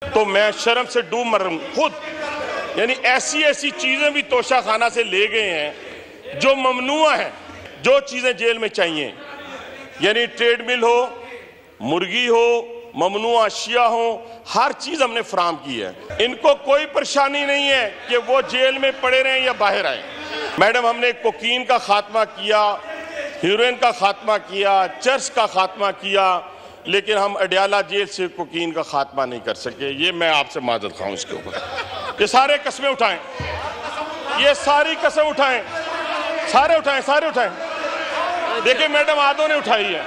तो मैं शर्म से डूब मर रहा हूं खुद। यानी ऐसी ऐसी चीजें भी तोशा खाना से ले गए हैं जो ममनुआ है, जो चीजें जेल में चाहिए, यानी ट्रेडमिल हो, मुर्गी हो, ममनुआ अशिया हो, हर चीज हमने फराहम की है। इनको कोई परेशानी नहीं है कि वो जेल में पड़े रहें या बाहर आए। मैडम, हमने कोकीन का खात्मा किया, हीरोइन का खात्मा किया, चर्च का खात्मा किया, लेकिन हम अडयाला जेल से कोकीन का खात्मा नहीं कर सके। ये मैं आपसे माजरत खाऊं इसके ऊपर। ये सारे कस्में उठाएं, ये सारी कसम उठाएं, सारे उठाएं, सारे उठाएं। देखिए मैडम, आधों ने उठाई है।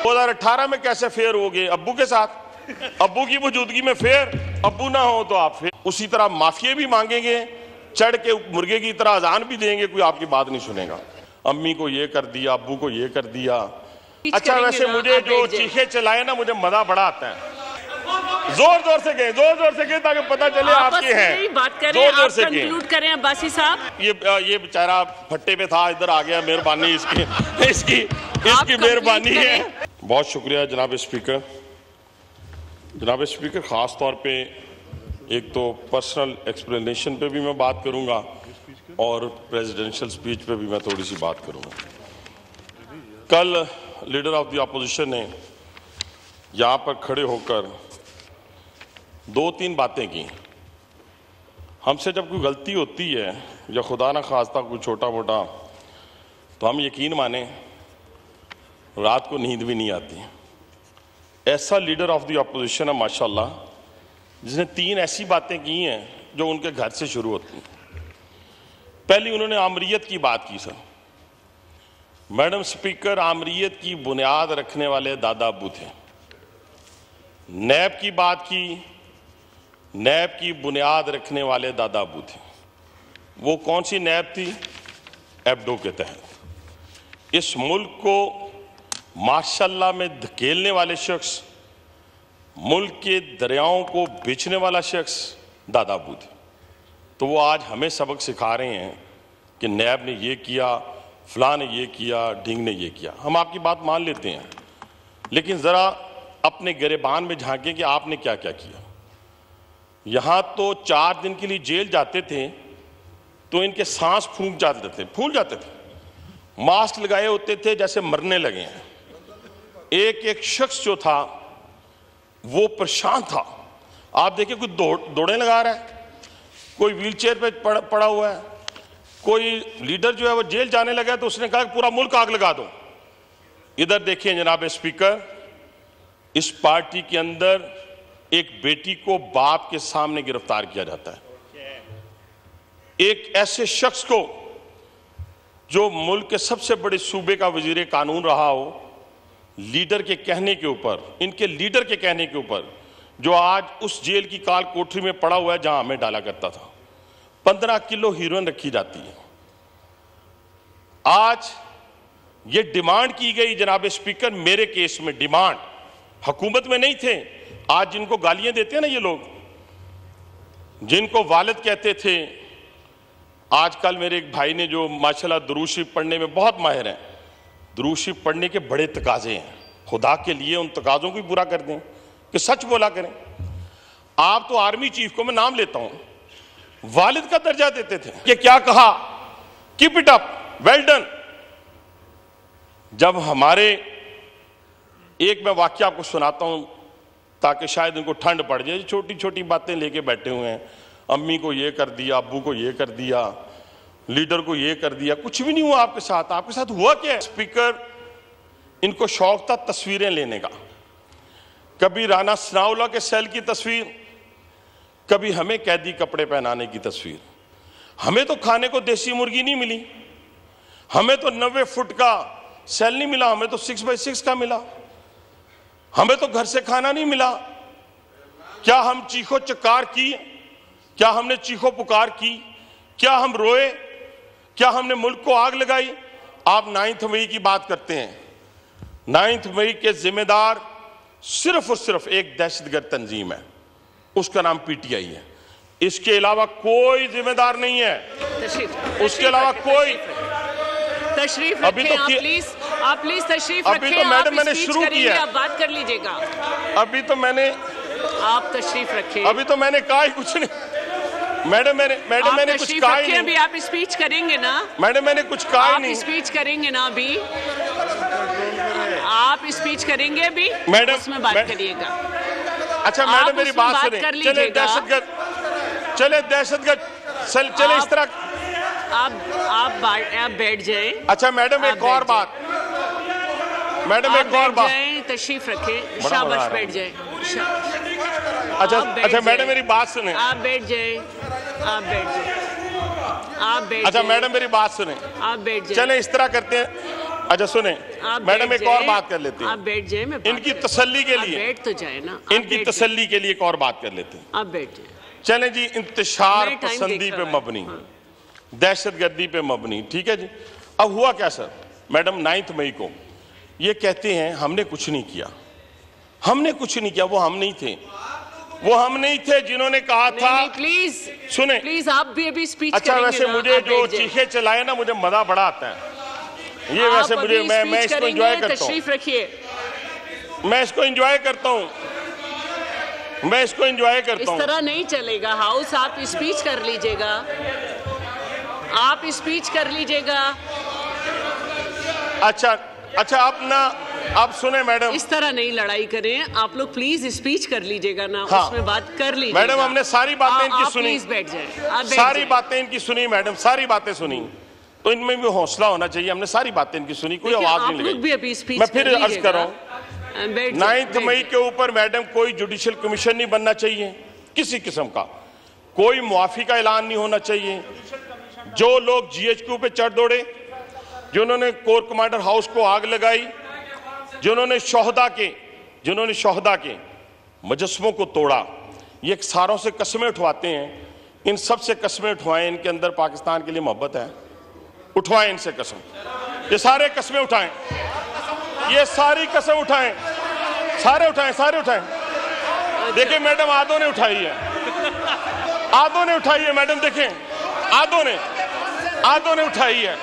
2018 में कैसे फेयर हो गए अब्बू के साथ, अब्बू की मौजूदगी में फेयर, अब्बू ना हो तो आप फेयर। उसी तरह माफिया भी मांगेंगे, चढ़ के मुर्गे की तरह अजान भी देंगे, कोई आपकी बात नहीं सुनेगा। अम्मी को ये कर दिया, अब्बू को ये कर दिया। अच्छा, वैसे मुझे जो चीखे चलाए ना, मुझे मजा बड़ा आता है। जोर जोर से गए, जोर जोर से गए, ताकि पता चले आपके हैं। बात करें, जोर जोर से कंक्लूड करें अब्बासी साहब। ये बेचारा फट्टे पे था, इधर आ गया। मेहरबानी इसकी मेहरबानी है। बहुत शुक्रिया जनाब स्पीकर। जनाब स्पीकर, खास तौर पे एक तो पर्सनल एक्सप्लेनेशन पे भी मैं बात करूंगा और प्रेसिडेंशियल स्पीच पे भी मैं थोड़ी सी बात करूंगा। कल लीडर ऑफ द अपोजिशन ने यहाँ पर खड़े होकर 2-3 बातें की। हमसे जब कोई गलती होती है या खुदा ना खास्ता कोई छोटा मोटा, तो हम यकीन माने रात को नींद भी नहीं आती। ऐसा लीडर ऑफ द अपोजिशन है माशाल्लाह, जिसने 3 ऐसी बातें की हैं जो उनके घर से शुरू होती हैं। पहली, उन्होंने आमरीयत की बात की। सर मैडम स्पीकर, आमरीयत की बुनियाद रखने वाले दादा अब्बू थे। नैब की बात की, नैब की बुनियाद रखने वाले दादा अब्बू थे। वो कौन सी नैब थी? एबडो के तहत इस मुल्क को माशाल्लाह में धकेलने वाले शख्स, मुल्क के दरियाओं को बेचने वाला शख्स दादा अब्बू थे। तो वो आज हमें सबक सिखा रहे हैं कि नैब ने ये किया, फलां ने ये किया, ढिंग ने ये किया। हम आपकी बात मान लेते हैं, लेकिन ज़रा अपने गिरेबान में झांकें कि आपने क्या क्या किया। यहाँ तो 4 दिन के लिए जेल जाते थे तो इनके सांस फूल जाते थे। मास्क लगाए होते थे जैसे मरने लगे हैं। एक एक शख्स जो था वो परेशान था। आप देखिए, कोई दौड़े लगा रहा है, कोई व्हीलचेयर पे पड़ा हुआ है, कोई लीडर जो है वो जेल जाने लगा तो उसने कहा पूरा मुल्क आग लगा दो। इधर देखिए जनाब स्पीकर, इस पार्टी के अंदर एक बेटी को बाप के सामने गिरफ्तार किया जाता है। एक ऐसे शख्स को जो मुल्क के सबसे बड़े सूबे का वजीर कानून रहा हो, लीडर के कहने के ऊपर, इनके लीडर के कहने के ऊपर, जो आज उस जेल की काल कोठरी में पड़ा हुआ है जहां हमें डाला करता था, 15 किलो हीरोइन रखी जाती है। आज ये डिमांड की गई जनाब स्पीकर, मेरे केस में डिमांड, हुकूमत में नहीं थे। आज जिनको गालियां देते हैं ना ये लोग, जिनको वालिद कहते थे, आजकल मेरे एक भाई ने जो माशाल्लाह दुरूद शरीफ पढ़ने में बहुत माहिर हैं, दुरूद शरीफ पढ़ने के बड़े तकाजे हैं, खुदा के लिए उन तकाजों को भी पूरा कर दें कि सच बोला करें। आप तो आर्मी चीफ को, मैं नाम लेता हूं, वालिद का दर्जा देते थे कि क्या कहा, keep it up, well done. जब हमारे, एक मैं वाक्य आपको सुनाता हूं ताकि शायद उनको ठंड पड़ जाए, छोटी छोटी बातें लेके बैठे हुए हैं, अम्मी को ये कर दिया, अब्बू को ये कर दिया, लीडर को ये कर दिया। कुछ भी नहीं हुआ आपके साथ। आपके साथ हुआ क्या? स्पीकर, इनको शौक था तस्वीरें लेने का। कभी राना सनाउल्लाह के सेल की तस्वीर, कभी हमें कैदी कपड़े पहनाने की तस्वीर। हमें तो खाने को देसी मुर्गी नहीं मिली, हमें तो 90 फुट का सेल नहीं मिला, हमें तो 6x6 का मिला, हमें तो घर से खाना नहीं मिला। क्या हम चीखो चकार की? क्या हमने चीखो पुकार की? क्या हम रोए? क्या हमने मुल्क को आग लगाई? आप 9 मई की बात करते हैं। 9 मई के जिम्मेदार सिर्फ और सिर्फ एक दहशतगर्द तंजीम है, उसका नाम पीटीआई है। इसके अलावा कोई जिम्मेदार नहीं है, उसके अलावा कोई। तशरीफ अभी तो आप प्लीज तशरीफ अभी तो मैडम मैंने शुरू किया, आप बात कर लीजिएगा। अभी तो मैंने आप तशरीफ रखें। अभी तो मैंने कहा ही कुछ नहीं। मैडम मैंने कुछ कहा ही नहीं। अभी आप स्पीच करेंगे ना? मैडम मैंने कुछ कहा ही नहीं। आप स्पीच करेंगे ना अभी? आप स्पीच करेंगे अभी? मैडम उसमें बात करिएगा। अच्छा मैडम मेरी बात सुने। चले दहशतगर्द, चले दहशतगर्द, चले इस तरह। आप बैठ जाएं। अच्छा मैडम एक और बात, मैडम एक और बात, तशरीफ रखें। शाबाश, बैठ जाएं। अच्छा मैडम मेरी बात सुने। आप बैठ जाएं, आप बैठ जाएं, आप बैठ। अच्छा मैडम मेरी बात सुने। आप बैठ जाएं। चले इस तरह करते हैं। अच्छा सुने मैडम, एक और बात कर लेते हैं। आप बैठ जाएं, मैं इनकी तसल्ली के लिए। बैठ तो जाए ना। इनकी तसल्ली के लिए एक और बात कर लेते हैं। आप बैठ जाएं। चलें जी, इंतशार पसंदी पे मबनी, दहशतगर्दी पे मबनी, ठीक है जी। अब हुआ क्या सर, मैडम 9 मई को ये कहते हैं हमने कुछ नहीं किया, हमने कुछ नहीं किया। वो हम नहीं थे, वो हम नहीं थे जिन्होंने कहा था। प्लीज सुने, प्लीज आप भी अभी स्पीच अच्छा करेंगे। वैसे मुझे जो चीखे चलाए ना, मुझे मजा बड़ा आता है ये। वैसे मुझे मैं इसको एंजॉय करता हूँ। तशरीफ रखिए। मैं इसको एंजॉय करता हूँ, मैं इसको एंजॉय करता हूँ। इस तरह नहीं चलेगा हाउस। आप स्पीच कर लीजिएगा, आप स्पीच कर लीजिएगा। अच्छा अच्छा, आप ना, आप सुने मैडम, इस तरह नहीं लड़ाई करें आप लोग। प्लीज स्पीच कर लीजिएगा ना। हाँ, उसमें बात कर लीजिएगा। मैडम हमने सारी बातें इनकी सुनी। प्लीज बैठ जाएं। सारी बातें इनकी सुनी मैडम, सारी बातें सुनी। तो इनमें भी हौसला होना चाहिए। हमने सारी बातें इनकी सुनी, कोई आवाज नहीं लगाई। मैं फिर अर्ज कर रहा हूँ, 9 मई के ऊपर मैडम कोई जुडिशियल कमीशन नहीं बनना चाहिए किसी किस्म का, कोई मुआफी का ऐलान नहीं होना चाहिए। जो लोग GHQ पे चढ़ दौड़े, जिन्होंने कोर कमांडर हाउस को आग लगाई, जिन्होंने शोहदा के मुजस्समों को तोड़ा, ये सारों से कस्में उठवाते हैं। इन सब से कस्में उठवाएं, इनके अंदर पाकिस्तान के लिए मोहब्बत है, उठवाएं इनसे कसम। ये सारे कस्में उठाएं, ये सारी कसम उठाएं, सारे उठाएं, सारे उठाएं। देखिए मैडम आधों ने उठाई है, आधों ने उठाई है मैडम, देखें आधों ने उठाई है।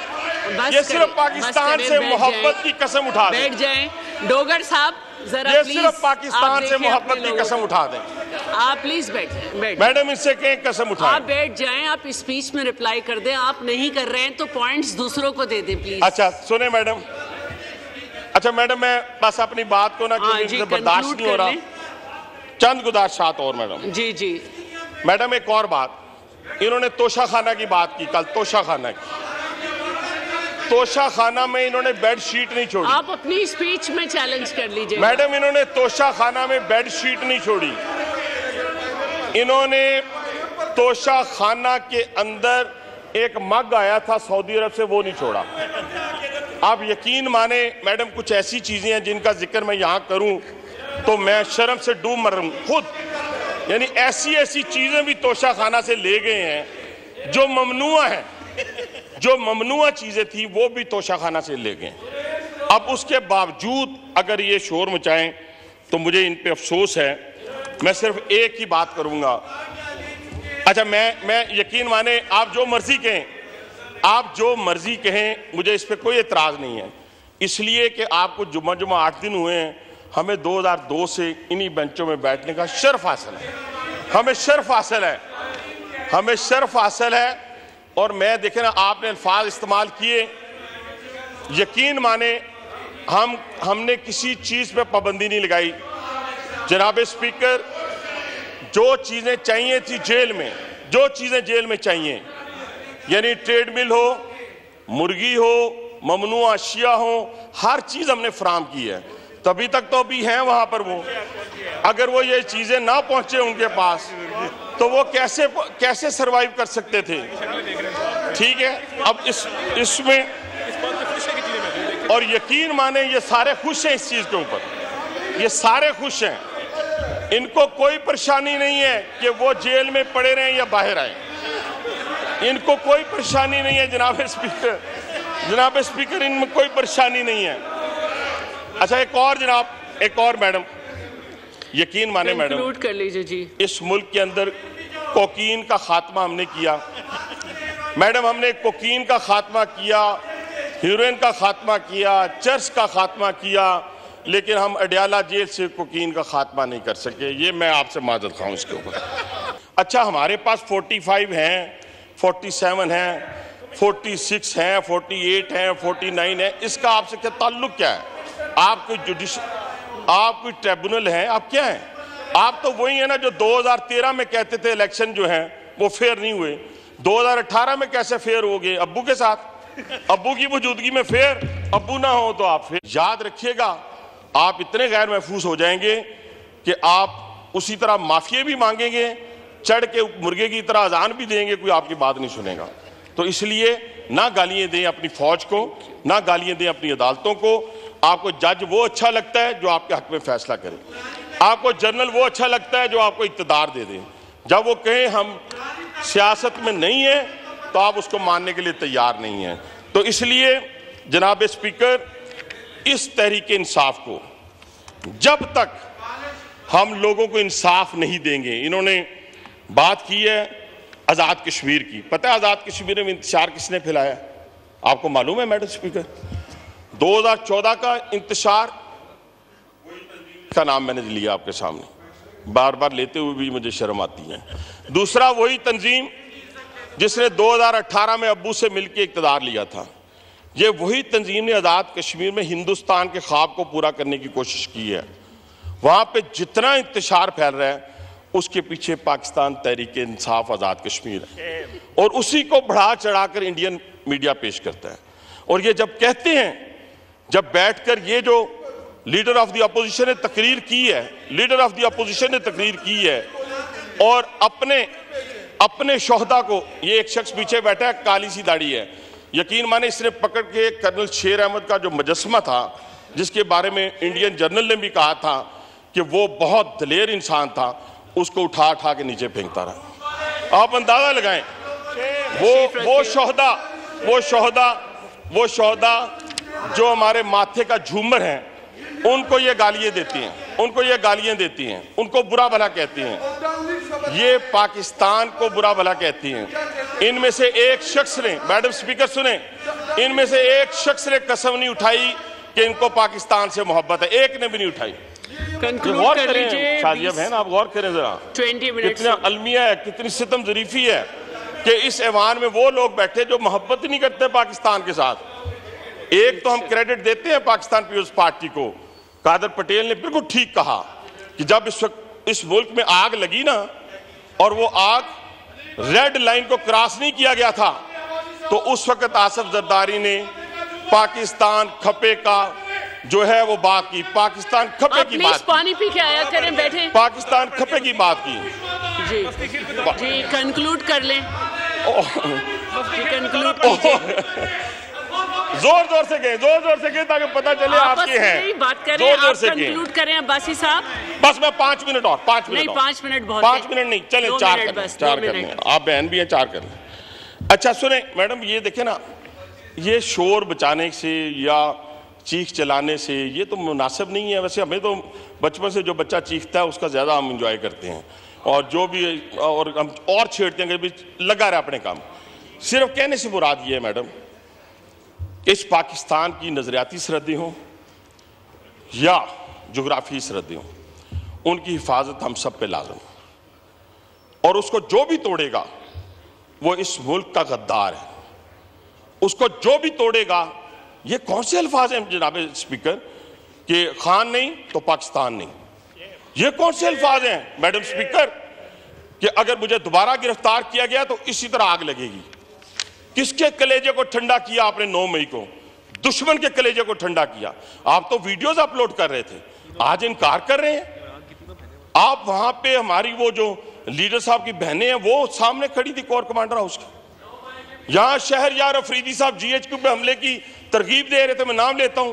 ये सिर्फ पाकिस्तान से मोहब्बत की कसम उठा दें। बैठ जाएं डोगर साहब, जरा ये सिर्फ पाकिस्तान से मोहब्बत की कसम उठा दें। आप प्लीज बैठ। मैडम इससे कहीं कसम उठाएं। आप बैठ जाएं, आप स्पीच में रिप्लाई कर दें। आप नहीं कर रहे हैं तो पॉइंट्स दूसरों को दे दें प्लीज। अच्छा सुने मैडम, अच्छा मैडम मैं बस अपनी बात को ना, क्योंकि बर्दाश्त नहीं हो रहा, चंद गुजारिशात और मैडम। जी मैडम एक और बात, इन्होंने तोशाखाना की बात की कल, तोशाखाना की, तोशाखाना में इन्होंने बेड शीट नहीं छोड़ी। आप अपनी स्पीच में चैलेंज कर लीजिए। मैडम इन्होंने तोशाखाना में बेड शीट नहीं छोड़ी, इन्होंने तोशाखाना के अंदर एक मग आया था सऊदी अरब से, वो नहीं छोड़ा। आप यकीन माने मैडम, कुछ ऐसी चीजें हैं जिनका जिक्र मैं यहां करूं तो मैं शर्म से डूब मर रहा हूं खुद। यानी ऐसी ऐसी चीजें भी तोशाखाना से ले गए हैं जो ममनुआ है, जो ममनुआ चीजें थी वो भी तोशाखाना से ले गए। अब उसके बावजूद अगर ये शोर मचाएं तो मुझे इन पे अफसोस है। मैं सिर्फ एक ही बात करूंगा। अच्छा मैं यकीन माने, आप जो मर्जी कहें, आप जो मर्जी कहें, मुझे इस पे कोई एतराज नहीं है, इसलिए कि आपको जुम्मा 8 दिन हुए हैं। हमें 2002 से इन्हीं बेंचों में बैठने का शर्फ हासिल है, हमें शर्फ हासिल है, हमें शर्फ हासिल है। और मैं देखे ना, आपने अल्फाज इस्तेमाल किए, यकीन माने हमने किसी चीज पे पाबंदी नहीं लगाई। जनाब स्पीकर, जो चीजें चाहिए थी जेल में, जो चीजें जेल में चाहिए, यानी ट्रेडमिल हो, मुर्गी हो, ममनुआ अशिया हो, हर चीज हमने फराम की है। तभी तक तो अभी हैं वहां पर वो। अगर वो ये चीजें ना पहुंचे उनके पास तो वो कैसे सरवाइव कर सकते थे? ठीक है, अब इसमें और यकीन माने ये सारे खुश हैं इस चीज के ऊपर, ये सारे खुश हैं। इनको कोई परेशानी नहीं है कि वो जेल में पड़े रहें या बाहर आए, इनको कोई परेशानी नहीं है। जनाब स्पीकर इनमें कोई परेशानी नहीं है। अच्छा एक और जनाब, एक और मैडम, यकीन माने मैडम, कंक्लूड कर लीजिए जी। इस मुल्क के अंदर कोकीन का खात्मा हमने किया मैडम, हमने कोकीन का खात्मा किया, हीरोइन का खात्मा किया, चर्च का खात्मा किया, लेकिन हम अडयाला जेल से कोकीन का खात्मा नहीं कर सके। ये मैं आपसे माजरत खाऊं इसके ऊपर। अच्छा, हमारे पास 45 हैं, 47 हैं, 46 हैं, 48 हैं, 49 हैं, इसका आपसे क्या ताल्लुक क्या है? आप कोई ट्रिब्यूनल हैं? आप क्या हैं? आप तो वही है ना जो 2013 में कहते थे इलेक्शन जो हैं वो फेयर नहीं हुए। 2018 में कैसे फेयर हो गए? अब्बू के साथ, अब्बू की मौजूदगी में फेयर, अब्बू ना हो तो आप फेयर। याद रखिएगा, आप इतने गैर महफूज हो जाएंगे कि आप उसी तरह माफिया भी मांगेंगे, चढ़ के मुर्गे की तरह अजान भी देंगे, कोई आपकी बात नहीं सुनेगा। तो इसलिए ना गालियां दें अपनी फौज को, ना गालियां दें अपनी अदालतों को। आपको जज वो अच्छा लगता है जो आपके हक में फैसला करे, आपको जनरल वो अच्छा लगता है जो आपको इक़्तिदार दे दे। जब वो कहें हम सियासत में नहीं है तो आप उसको मानने के लिए तैयार नहीं हैं। तो इसलिए जनाब स्पीकर, इस तहरीक इंसाफ को जब तक हम लोगों को इंसाफ नहीं देंगे, इन्होंने बात की है आज़ाद कश्मीर की। पता है आज़ाद कश्मीर में इंतशार किसने फैलाया? आपको मालूम है मैडम स्पीकर? 2014 का इंतशार का नाम मैंने लिया आपके सामने, बार बार लेते हुए भी मुझे शर्म आती है। दूसरा वही तंजीम जिसने 2018 में अब्बू से मिलकर इक़्तिदार लिया था। ये वही तंजीम ने आज़ाद कश्मीर में हिंदुस्तान के ख्वाब को पूरा करने की कोशिश की है। वहाँ पे जितना इंतशार फैल रहा है उसके पीछे पाकिस्तान तहरीक इंसाफ आज़ाद कश्मीर है, और उसी को बढ़ा चढ़ाकर इंडियन मीडिया पेश करता है। और ये जब कहते हैं, जब बैठकर ये जो लीडर ऑफ द अपोजिशन ने तकरीर की है, लीडर ऑफ द अपोजिशन ने तकरीर की है और अपने शोहदा को, ये एक शख्स पीछे बैठा है, काली सी दाढ़ी है, यकीन माने इसने पकड़ के कर्नल शेर अहमद का जो मुजस्समा था, जिसके बारे में इंडियन जर्नल ने भी कहा था कि वो बहुत दलेर इंसान था, उसको उठा के नीचे फेंकता रहा। आप अंदाजा लगाएं, वो शोहदा जो हमारे माथे का झूमर हैं, उनको ये गालियां देती हैं, उनको बुरा भला कहती हैं, ये पाकिस्तान को बुरा भला कहती हैं। इनमें से एक शख्स ने, मैडम स्पीकर सुने, इनमें से एक शख्स ने कसम नहीं उठाई कि इनको पाकिस्तान से मोहब्बत है, एक ने भी नहीं उठाई। गौर करें शादिया बहन, आप गौर करें जरा, कितना अलमिया है, कितनी सितम ज़रीफी है कि इस ऐवान में वो लोग बैठे जो मोहब्बत नहीं करते पाकिस्तान के साथ। एक तो हम क्रेडिट देते हैं पाकिस्तान पीपुल्स पार्टी को, कादर पटेल ने बिल्कुल ठीक कहा कि जब इस वक्त इस मुल्क में आग लगी ना, और वो आग रेड लाइन को क्रॉस नहीं किया गया था, तो उस वक्त आसिफ जरदारी ने पाकिस्तान खपे का जो है वो बात की, पाकिस्तान खपे की बात, पानी पी के आया करें, बैठे, पाकिस्तान खपे की बात की। जी कंक्लूड कर लें, कंक्लूड कीजिए। जोर से कहें ताकि पता चले आपके हैं। बात करें, आप कंक्लूड करें अब्बासी साहब। बस मैं 5 मिनट और 5 मिनट नहीं, 5 मिनट बहुत, 5 मिनट नहीं, चलें 4 कर लें। आप बहन भी हैं, 4 कर लें। अच्छा सुने मैडम, ये देखें ना, ये शोर बचाने से या चीख चलाने से ये तो मुनासिब नहीं है। वैसे हमें तो बचपन से जो बच्चा चीखता है उसका ज़्यादा हम इंजॉय करते हैं, और जो भी और हम और छेड़ते हैं कि लगा रहा अपने काम। सिर्फ कहने से मुराद ये है मैडम, इस पाकिस्तान की नज़रियाती सरहदें हों या जोग्राफी सरहदें हों, उनकी हिफाजत हम सब पे लाज़िम, और उसको जो भी तोड़ेगा वो इस मुल्क का गद्दार है। उसको जो भी तोड़ेगा, ये कौन से अल्फाज हैं जनाब स्पीकर कि खान नहीं तो पाकिस्तान नहीं, ये कौन से अल्फाज हैं मैडम स्पीकर कि अगर मुझे दोबारा गिरफ्तार किया गया तो इसी तरह आग लगेगी। किसके कलेजे को ठंडा किया आपने 9 मई को? दुश्मन के कलेजे को ठंडा किया। आप तो वीडियोस अपलोड कर रहे थे, आज इनकार कर रहे हैं। आप वहां पे हमारी वो जो लीडर साहब की बहनें हैं वो सामने खड़ी थी कोर कमांडर हाउस की। यहां शहरयार अफरीदी साहब GHQ पे हमले की तरगीब दे रहे थे, मैं नाम लेता हूं।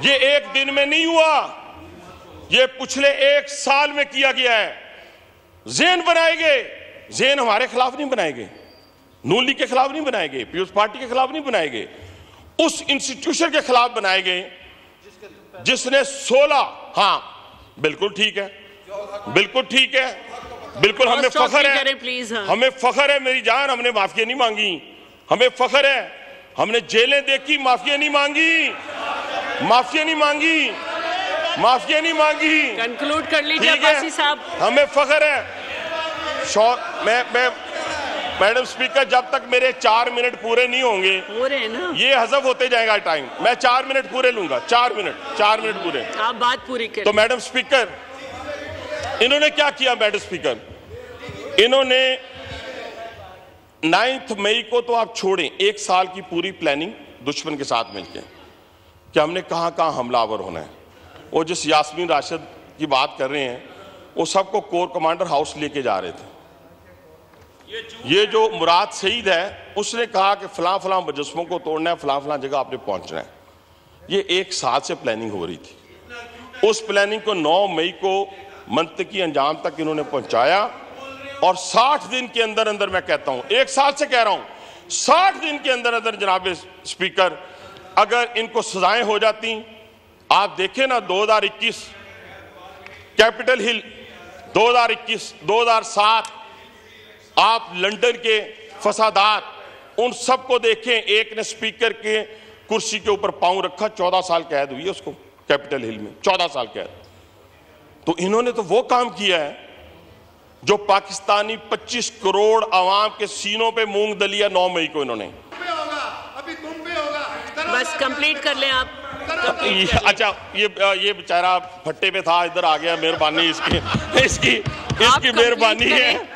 ये एक दिन में नहीं हुआ, ये पिछले 1 साल में किया गया है। ज़हन बनाए गए, ज़हन हमारे खिलाफ नहीं बनाए गए, नून लीग के खिलाफ नहीं बनाए गए, पीपुल्स पार्टी के खिलाफ नहीं बनाए गए, उस इंस्टीट्यूशन के खिलाफ बनाए गए जिसने 16, हाँ बिल्कुल ठीक है, बिल्कुल ठीक है, बिल्कुल हमें फख्र है, हमें फख्र है मेरी जान, हमने माफिया नहीं मांगी, हमें फख्र है, हमने जेलें देखी, माफिया नहीं मांगी, माफिया नहीं मांगी। माफिया नहीं मांगी। कंक्लूड कर लीजिए ठीक है, अब्बासी साहब। हमें फख्र है। मैं मैडम स्पीकर, जब तक मेरे 4 मिनट पूरे नहीं होंगे, हो रहे हैं ना, ये हज़फ होते जाएगा टाइम। मैं 4 मिनट पूरे लूंगा, 4 मिनट पूरे। आप बात पूरी करें। तो मैडम स्पीकर, इन्होंने क्या किया? मैडम स्पीकर, इन्होंने 9 मई को तो आप छोड़ें, 1 साल की पूरी प्लानिंग दुश्मन के साथ मिलकर कि हमने कहां कहां हमलावर होना है। वो जिस यास्मीन राशिद की बात कर रहे हैं, वो सबको कोर कमांडर हाउस लेके जा रहे थे। ये जो मुराद सईद है, उसने कहा कि फलां फलां मुजस्समों को तोड़ना है, फलां फलां जगह आपने पहुंचना है। ये 1 साल से प्लानिंग हो रही थी। उस प्लानिंग को 9 मई को मंतकी अंजाम तक इन्होंने पहुंचाया और 60 दिन के अंदर अंदर, मैं कहता हूं 1 साल से कह रहा हूं, 60 दिन के अंदर अंदर जनाब स्पीकर, अगर इनको सजाएं हो जाती, आप देखें ना, 2021 कैपिटल हिल, 2021 2007 आप लंदन के फसादात, उन सबको देखें। एक ने स्पीकर के कुर्सी के ऊपर पांव रखा, 14 साल कैद हुई है उसको कैपिटल हिल में, 14 साल कैद। तो इन्होंने तो वो काम किया है जो पाकिस्तानी 25 करोड़ आवाम के सीनों पे मूंग दलिया 9 मई को इन्होंने। अभी तुम पे होगा। बस कंप्लीट कर लें आप। अच्छा, ये बेचारा फट्टे पे था, इधर आ गया। मेहरबानी इसकी मेहरबानी है।